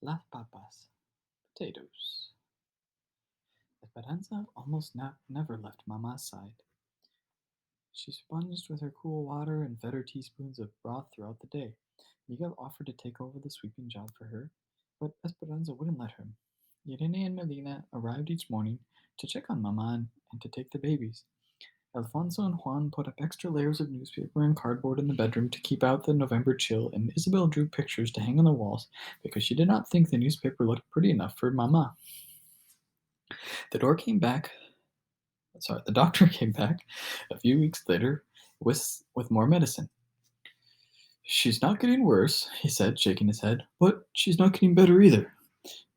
Las papas, potatoes. Esperanza almost never left Mama's side. She sponged with her cool water and fed her teaspoons of broth throughout the day. Miguel offered to take over the sweeping job for her, but Esperanza wouldn't let him. Irene and Melina arrived each morning to check on Mama and to take the babies. Alfonso and Juan put up extra layers of newspaper and cardboard in the bedroom to keep out the November chill, and Isabel drew pictures to hang on the walls because she did not think the newspaper looked pretty enough for Mama. The door came back. The doctor came back a few weeks later with more medicine. She's not getting worse, he said, shaking his head, but she's not getting better either.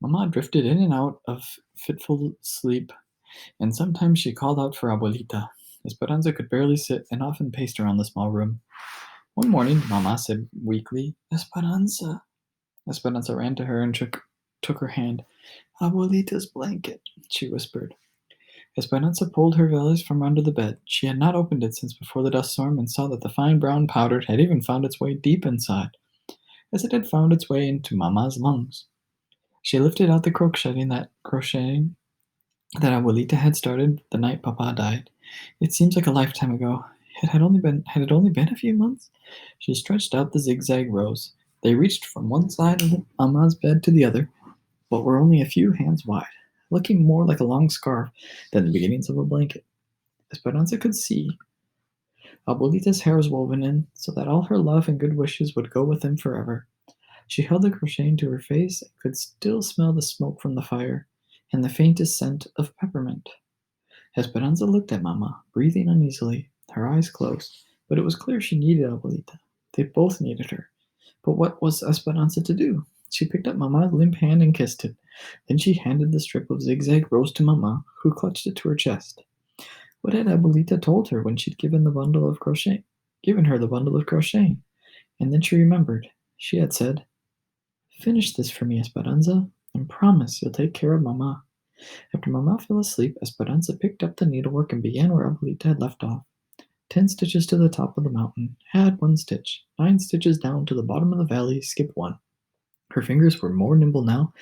Mama drifted in and out of fitful sleep, and sometimes she called out for Abuelita. Esperanza could barely sit and often paced around the small room. One morning, Mama said weakly, Esperanza. Esperanza ran to her and took her hand. Abuelita's blanket, she whispered. Esperanza pulled her valise from under the bed. She had not opened it since before the dust storm and saw that the fine brown powder had even found its way deep inside, as it had found its way into Mama's lungs. She lifted out the crocheting that Abuelita had started the night Papa died. It seems like a lifetime ago. Had it only been a few months? She stretched out the zigzag rows. They reached from one side of Mama's bed to the other, but were only a few hands wide, looking more like a long scarf than the beginnings of a blanket. Esperanza could see Abuelita's hair was woven in, so that all her love and good wishes would go with him forever. She held the crocheting to her face and could still smell the smoke from the fire and the faintest scent of peppermint. Esperanza looked at Mamma, breathing uneasily, her eyes closed, but it was clear she needed Abuelita. They both needed her. But what was Esperanza to do? She picked up Mamma's limp hand and kissed it. Then she handed the strip of zigzag rose to Mamma, who clutched it to her chest. What had Abuelita told her when she'd given her the bundle of crocheting? And then she remembered. She had said, Finish this for me, Esperanza, and promise you'll take care of Mamma. After Mamma fell asleep, Esperanza picked up the needlework and began where Abuelita had left off. 10 stitches to the top of the mountain, add 1 stitch. 9 stitches down to the bottom of the valley, skip 1. Her fingers were more nimble now,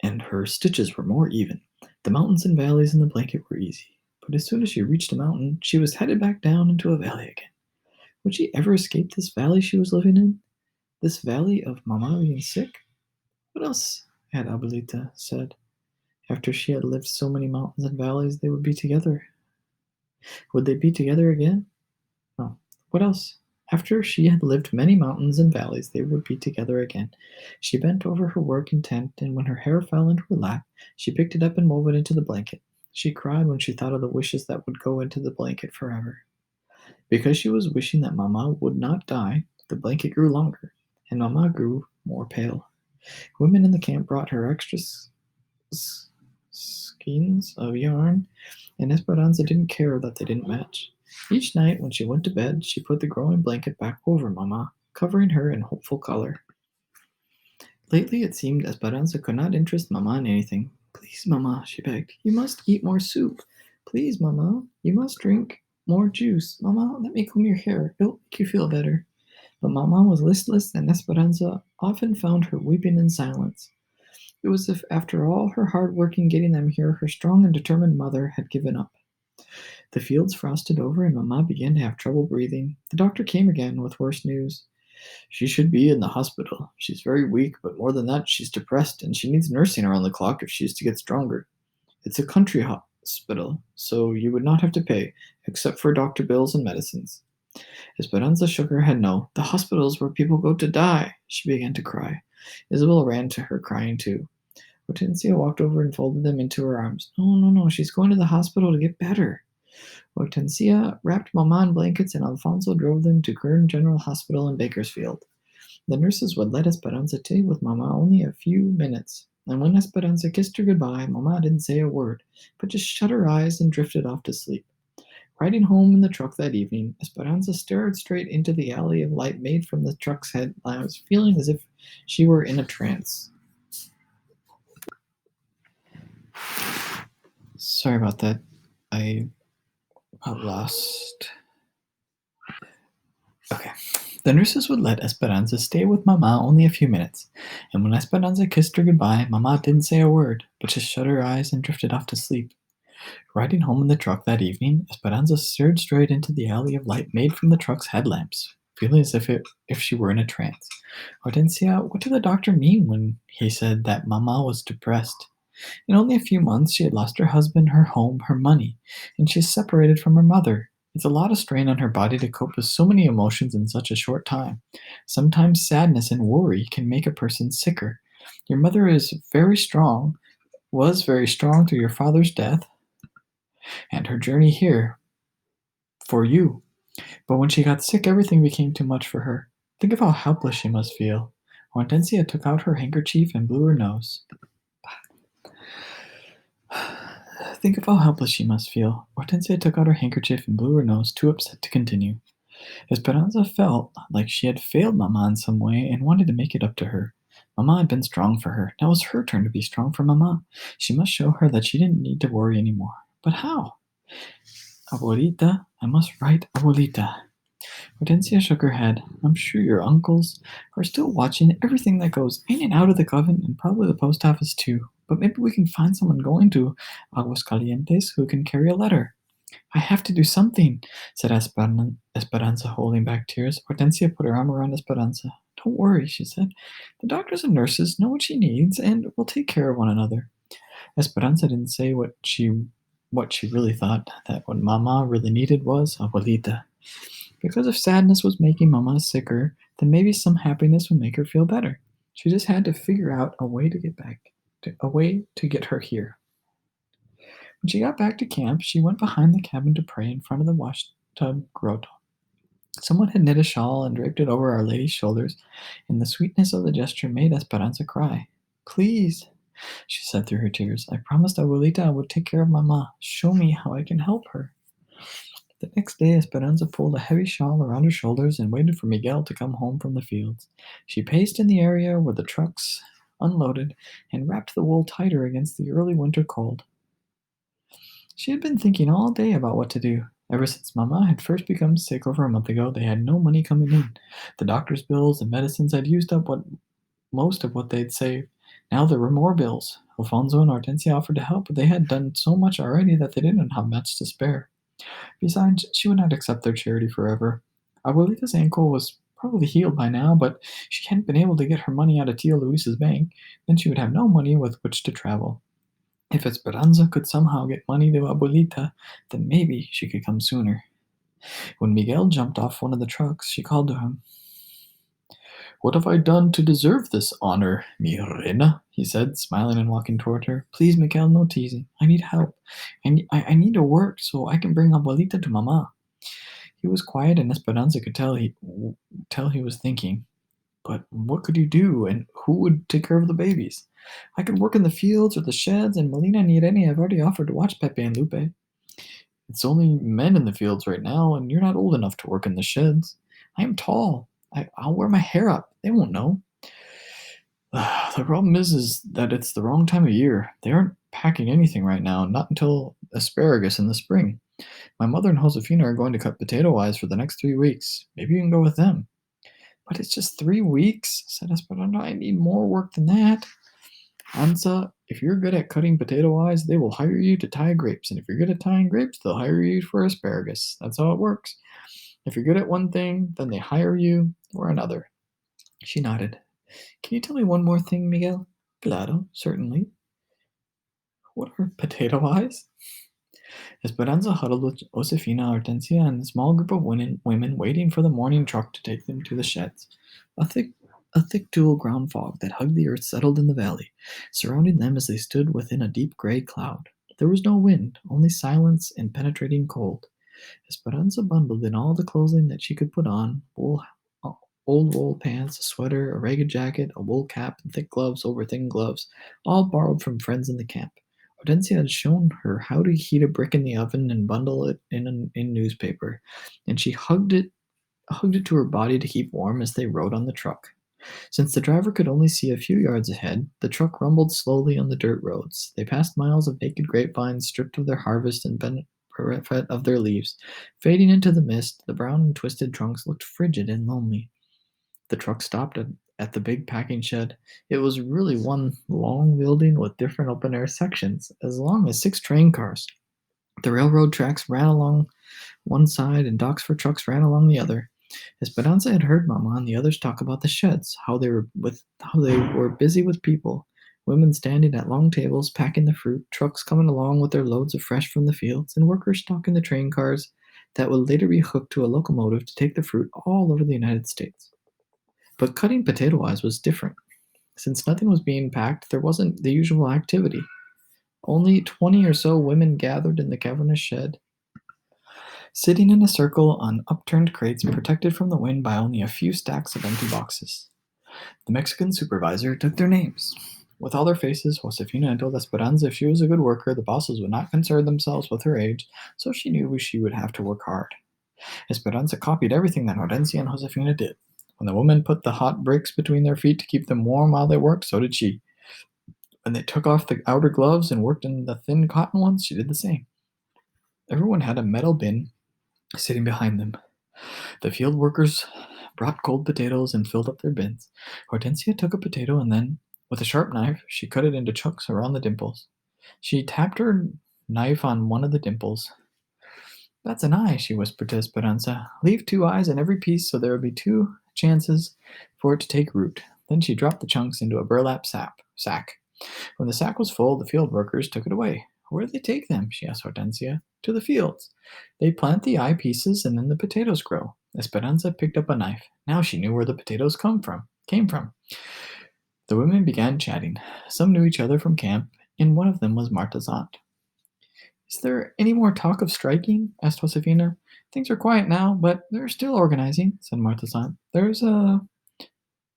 and her stitches were more even. The mountains and valleys in the blanket were easy. But as soon as she reached a mountain, she was headed back down into a valley again. Would she ever escape this valley she was living in? This valley of Mamma being sick? What else had Abuelita said? After she had lived so many mountains and valleys, they would be together. Would they be together again? No. What else? After she had lived many mountains and valleys, they would be together again. She bent over her work intent, and when her hair fell into her lap, she picked it up and wove it into the blanket. She cried when she thought of the wishes that would go into the blanket forever. Because she was wishing that Mamma would not die, the blanket grew longer, and Mamma grew more pale. Women in the camp brought her extra skeins of yarn, and Esperanza didn't care that they didn't match. Each night when she went to bed, she put the growing blanket back over Mamma, covering her in hopeful color. Lately it seemed Esperanza could not interest Mamma in anything. Please, Mamma, she begged, you must eat more soup. Please, Mamma, you must drink more juice. Mamma, let me comb your hair. It'll make you feel better. But Mamma was listless, and Esperanza often found her weeping in silence. It was as if, after all her hard work in getting them here, her strong and determined mother had given up. The fields frosted over, and Mamma began to have trouble breathing. The doctor came again with worse news. She should be in the hospital. She's very weak, but more than that, she's depressed, and she needs nursing around the clock if she is to get stronger. It's a country hospital, so you would not have to pay, except for doctor bills and medicines. Esperanza shook her head no. The hospital is where people go to die. She began to cry. Isabel ran to her, crying too. Hortensia walked over and folded them into her arms. No, no, no, she's going to the hospital to get better. Hortensia wrapped Mamma in blankets, and Alfonso drove them to Kern General Hospital in Bakersfield. The nurses would let Esperanza stay with Mamma only a few minutes, and when Esperanza kissed her goodbye, Mamma didn't say a word, but just shut her eyes and drifted off to sleep. Riding home in the truck that evening, Esperanza stared straight into the alley of light made from the truck's headlamps, feeling as if she were in a trance. Sorry about that. I got lost. Okay. The nurses would let Esperanza stay with Mama only a few minutes, and when Esperanza kissed her goodbye, Mama didn't say a word, but just shut her eyes and drifted off to sleep. Riding home in the truck that evening, Esperanza stared straight into the alley of light made from the truck's headlamps, feeling as if she were in a trance. Hortensia, what did the doctor mean when he said that Mama was depressed? In only a few months, she had lost her husband, her home, her money, and she is separated from her mother. It's a lot of strain on her body to cope with so many emotions in such a short time. Sometimes sadness and worry can make a person sicker. Your mother is very strong, was very strong through your father's death and her journey here for you. But when she got sick, everything became too much for her. Think of how helpless she must feel. Hortensia took out her handkerchief and blew her nose. Think of how helpless she must feel. Hortensia took out her handkerchief and blew her nose, too upset to continue. Esperanza felt like she had failed Mama in some way and wanted to make it up to her. Mama had been strong for her. Now it was her turn to be strong for Mama. She must show her that she didn't need to worry anymore. But how? Abuelita, I must write Abuelita. Hortensia shook her head. I'm sure your uncles are still watching everything that goes in and out of the coven, and probably the post office too. But maybe we can find someone going to Aguascalientes who can carry a letter. I have to do something, said Esperanza, holding back tears. Hortensia put her arm around Esperanza. Don't worry, she said. The doctors and nurses know what she needs, and will take care of one another. Esperanza didn't say what she really thought, that what Mama really needed was Abuelita. Because if sadness was making Mama sicker, then maybe some happiness would make her feel better. She just had to figure out a way to get her here. When she got back to camp, she went behind the cabin to pray in front of the washtub grotto. Someone had knit a shawl and draped it over Our Lady's shoulders, and the sweetness of the gesture made Esperanza cry. Please, she said through her tears, I promised Abuelita I would take care of Mama. Show me how I can help her. The next day, Esperanza pulled a heavy shawl around her shoulders and waited for Miguel to come home from the fields. She paced in the area where the trucks unloaded and wrapped the wool tighter against the early winter cold. She had been thinking all day about what to do. Ever since Mama had first become sick over a month ago, they had no money coming in. The doctor's bills and medicines had used up most of what they'd saved. Now there were more bills. Alfonso and Hortensia offered to help, but they had done so much already that they didn't have much to spare. Besides, she would not accept their charity forever. Abuelita's ankle was probably healed by now, but she hadn't been able to get her money out of Tia Luisa's bank. Then she would have no money with which to travel. If Esperanza could somehow get money to Abuelita, then maybe she could come sooner. When Miguel jumped off one of the trucks, she called to him. What have I done to deserve this honor, mi reina? He said, smiling and walking toward her. Please, Miguel, no teasing. I need help. I need to work so I can bring Abuelita to Mama. He was quiet, and Esperanza could tell he was thinking. But what could you do, and who would take care of the babies? I could work in the fields or the sheds, and Melina and Irene have already offered to watch Pepe and Lupe. It's only men in the fields right now, and you're not old enough to work in the sheds. I am tall. I'll wear my hair up. They won't know. The problem is that it's the wrong time of year. They aren't packing anything right now, not until asparagus in the spring. My mother and Josefina are going to cut potato eyes for the next 3 weeks. Maybe you can go with them. But it's just 3 weeks, said Esperanza. I need more work than that. Ansa, if you're good at cutting potato eyes, they will hire you to tie grapes. And if you're good at tying grapes, they'll hire you for asparagus. That's how it works. If you're good at one thing, then they hire you or another. She nodded. Can you tell me one more thing, Miguel? Claro, certainly. What are potato eyes? Esperanza huddled with Josefina, Hortensia, and a small group of women waiting for the morning truck to take them to the sheds. A thick dual ground fog that hugged the earth settled in the valley, surrounding them as they stood within a deep gray cloud. There was no wind, only silence and penetrating cold. Esperanza bundled in all the clothing that she could put on, old wool pants, a sweater, a ragged jacket, a wool cap, and thick gloves over thin gloves, all borrowed from friends in the camp. Hortensia had shown her how to heat a brick in the oven and bundle it in newspaper, and she hugged it to her body to keep warm as they rode on the truck. Since the driver could only see a few yards ahead, the truck rumbled slowly on the dirt roads. They passed miles of naked grapevines stripped of their harvest and bereft of their leaves. Fading into the mist, the brown and twisted trunks looked frigid and lonely. The truck stopped at the big packing shed. It was really one long building with different open air sections, as long as 6 train cars. The railroad tracks ran along one side and docks for trucks ran along the other. Esperanza had heard Mama and the others talk about the sheds, how they were busy with people, women standing at long tables packing the fruit, trucks coming along with their loads of fresh from the fields, and workers stocking the train cars that would later be hooked to a locomotive to take the fruit all over the United States. But cutting potato eyes was different. Since nothing was being packed, there wasn't the usual activity. Only 20 or so women gathered in the cavernous shed, sitting in a circle on upturned crates protected from the wind by only a few stacks of empty boxes. The Mexican supervisor took their names. With all their faces, Josefina told Esperanza if she was a good worker, the bosses would not concern themselves with her age, so she knew she would have to work hard. Esperanza copied everything that Hortensia and Josefina did. When the women put the hot bricks between their feet to keep them warm while they worked, so did she. When they took off the outer gloves and worked in the thin cotton ones, she did the same. Everyone had a metal bin sitting behind them. The field workers brought cold potatoes and filled up their bins. Hortensia took a potato and then, with a sharp knife, she cut it into chunks around the dimples. She tapped her knife on one of the dimples. That's an eye, she whispered to Esperanza. Leave 2 eyes in every piece so there will be 2 chances for it to take root. Then she dropped the chunks into a burlap sack. When the sack was full, the field workers took it away. Where do they take them? She asked Hortensia. To the fields. They plant the eye pieces and then the potatoes grow. Esperanza picked up a knife. Now she knew where the potatoes came from. The women began chatting. Some knew each other from camp, and one of them was Marta's aunt. Is there any more talk of striking? Asked Josefina. Things are quiet now, but they're still organizing, said Martha's aunt. There's a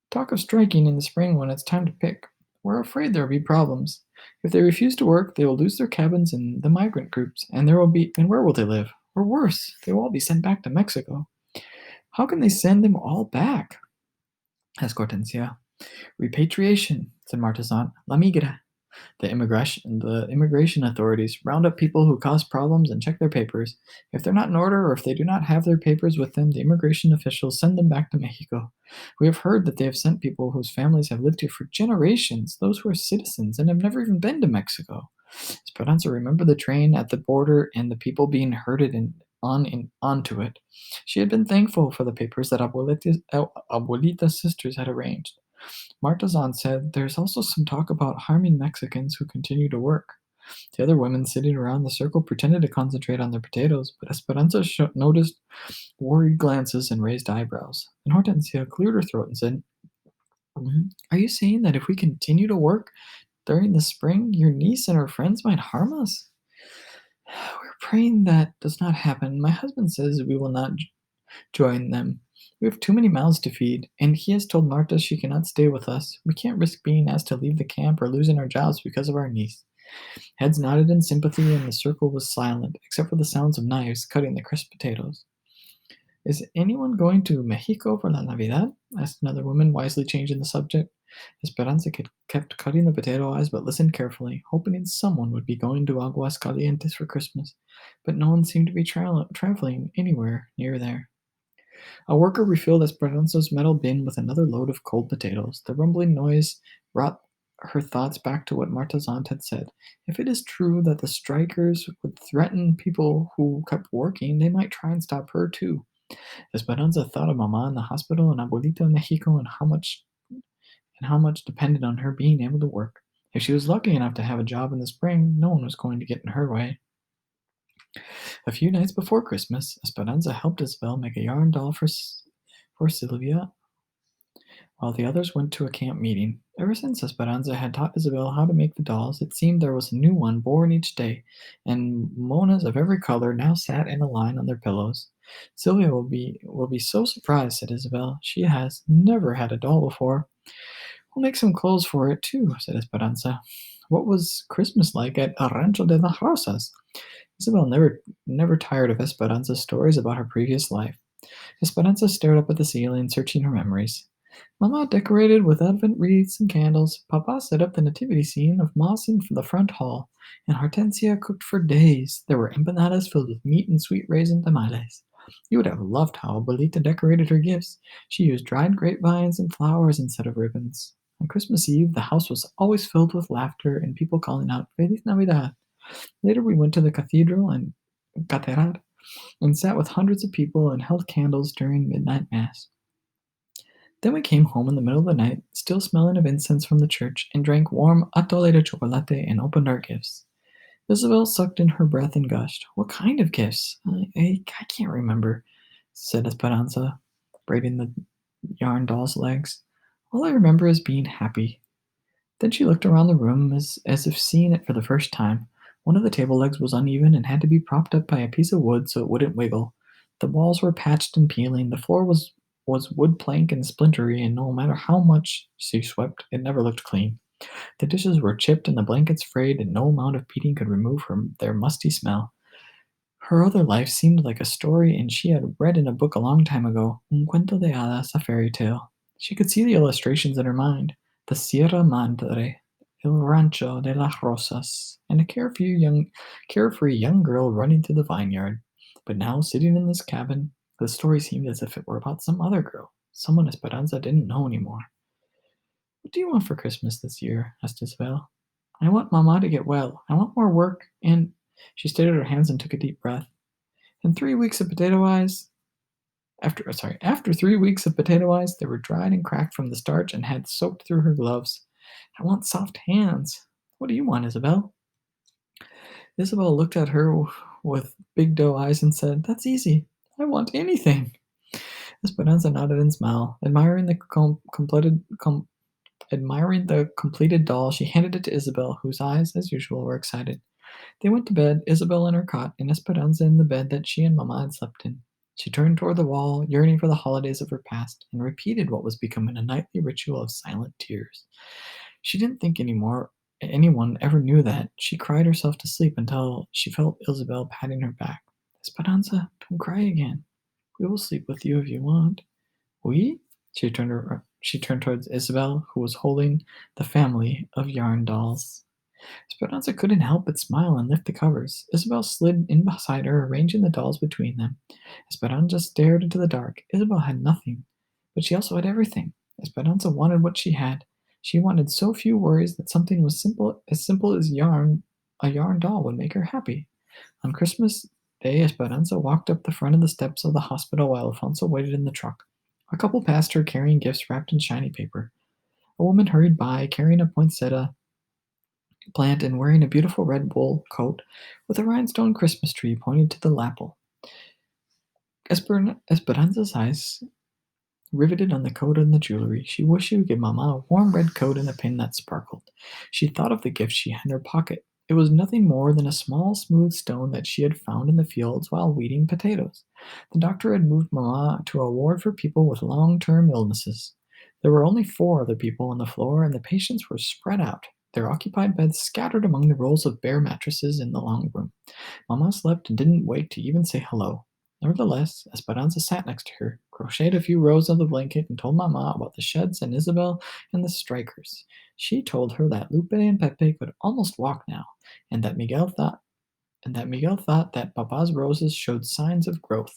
talk of striking in the spring when it's time to pick. We're afraid there will be problems. If they refuse to work, they will lose their cabins in the migrant groups, and where will they live? Or worse, they will all be sent back to Mexico. How can they send them all back? Asked Hortensia. Repatriation, said Marta's aunt. La migra. The immigration authorities round up people who cause problems and check their papers. If they're not in order or if they do not have their papers with them, the immigration officials send them back to Mexico. We have heard that they have sent people whose families have lived here for generations, those who are citizens and have never even been to Mexico. Esperanza remembered the train at the border and the people being herded onto it. She had been thankful for the papers that Abuelita's sisters had arranged. Marta's aunt said there's also some talk about harming Mexicans who continue to work. The other women sitting around the circle pretended to concentrate on their potatoes, but Esperanza noticed worried glances and raised eyebrows. And Hortensia cleared her throat and said, Are you saying that if we continue to work during the spring, your niece and her friends might harm us? We're praying that does not happen. My husband says we will not join them. We have too many mouths to feed, and he has told Marta she cannot stay with us. We can't risk being asked to leave the camp or losing our jobs because of our niece. Heads nodded in sympathy, and the circle was silent, except for the sounds of knives cutting the crisp potatoes. Is anyone going to Mexico for La Navidad? Asked another woman, wisely changing the subject. Esperanza kept cutting the potato eyes, but listened carefully, hoping someone would be going to Aguascalientes for Christmas. But no one seemed to be traveling anywhere near there. A worker refilled Esperanza's metal bin with another load of cold potatoes. The rumbling noise brought her thoughts back to what Marta's aunt had said. If it is true that the strikers would threaten people who kept working, they might try and stop her too. Esperanza thought of Mama in the hospital and Abuelita in Mexico and how much depended on her being able to work. If she was lucky enough to have a job in the spring, no one was going to get in her way. A few nights before Christmas, Esperanza helped Isabel make a yarn doll for Sylvia while the others went to a camp meeting. Ever since Esperanza had taught Isabel how to make the dolls, it seemed there was a new one born each day, and Monas of every color now sat in a line on their pillows. Sylvia will be so surprised, said Isabel. She has never had a doll before. We'll make some clothes for it too, said Esperanza. What was Christmas like at Rancho de las Rosas? Isabel never tired of Esperanza's stories about her previous life. Esperanza stared up at the ceiling, searching her memories. Mama decorated with Advent wreaths and candles. Papa set up the nativity scene of moss in the front hall, and Hortensia cooked for days. There were empanadas filled with meat and sweet raisin tamales. You would have loved how Abuelita decorated her gifts. She used dried grapevines and flowers instead of ribbons. On Christmas Eve, the house was always filled with laughter and people calling out, Feliz Navidad. Later, we went to the cathedral and catedral and sat with hundreds of people and held candles during midnight mass. Then we came home in the middle of the night, still smelling of incense from the church, and drank warm atole de chocolate and opened our gifts. Isabel sucked in her breath and gushed. What kind of gifts? I can't remember, said Esperanza, braiding the yarn doll's legs. All I remember is being happy. Then she looked around the room as if seeing it for the first time. One of the table legs was uneven and had to be propped up by a piece of wood so it wouldn't wiggle. The walls were patched and peeling. The floor was wood plank and splintery, and no matter how much she swept, it never looked clean. The dishes were chipped and the blankets frayed, and no amount of beating could remove their musty smell. Her other life seemed like a story and she had read in a book a long time ago, Un cuento de hadas, a fairy tale. She could see the illustrations in her mind, the Sierra Madre, El Rancho de las Rosas, and a carefree young girl running through the vineyard. But now, sitting in this cabin, the story seemed as if it were about some other girl, someone Esperanza didn't know anymore. What do you want for Christmas this year? Asked Isabel. I want Mama to get well. I want more work, and she stayed at her hands and took a deep breath. In 3 weeks of potato eyes, after 3 weeks of potato eyes, they were dried and cracked from the starch and had soaked through her gloves. I want soft hands. What do you want, Isabel? Isabel looked at her with big doe eyes and said, That's easy. I want anything. Esperanza nodded and smiled, admiring the completed doll. She handed it to Isabel, whose eyes, as usual, were excited. They went to bed, Isabel in her cot, and Esperanza in the bed that she and Mamma had slept in. She turned toward the wall, yearning for the holidays of her past, and repeated what was becoming a nightly ritual of silent tears. She didn't think anyone ever knew that. She cried herself to sleep until she felt Isabel patting her back. Esperanza, don't cry again. We will sleep with you if you want. We? She turned towards Isabel, who was holding the family of yarn dolls. Esperanza couldn't help but smile and lift the covers. Isabel slid in beside her, arranging the dolls between them. Esperanza stared into the dark. Isabel had nothing, but she also had everything. Esperanza wanted what she had. She wanted so few worries that something as simple as a yarn doll would make her happy. On Christmas Day, Esperanza walked up the front of the steps of the hospital while Alfonso waited in the truck. A couple passed her carrying gifts wrapped in shiny paper. A woman hurried by, carrying a poinsettia plant and wearing a beautiful red wool coat with a rhinestone Christmas tree pointed to the lapel. Esperanza's eyes riveted on the coat and the jewelry. She wished she would give Mamma a warm red coat and a pin that sparkled. She thought of the gift she had in her pocket. It was nothing more than a small, smooth stone that she had found in the fields while weeding potatoes. The doctor had moved Mamma to a ward for people with long-term illnesses. There were only 4 other people on the floor, and the patients were spread out, their occupied beds scattered among the rolls of bare mattresses in the long room. Mamma slept and didn't wake to even say hello. Nevertheless, Esperanza sat next to her, crocheted a few rows of the blanket, and told Mamma about the sheds and Isabel and the strikers. She told her that Lupe and Pepe could almost walk now, and that Miguel thought that Papa's roses showed signs of growth.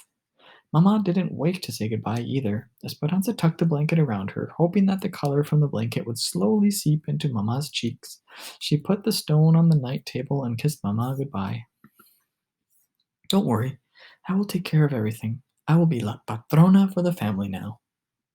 Mamma didn't wake to say goodbye either. Esperanza tucked the blanket around her, hoping that the color from the blanket would slowly seep into Mamma's cheeks. She put the stone on the night table and kissed Mamma goodbye. Don't worry, I will take care of everything. I will be la patrona for the family now.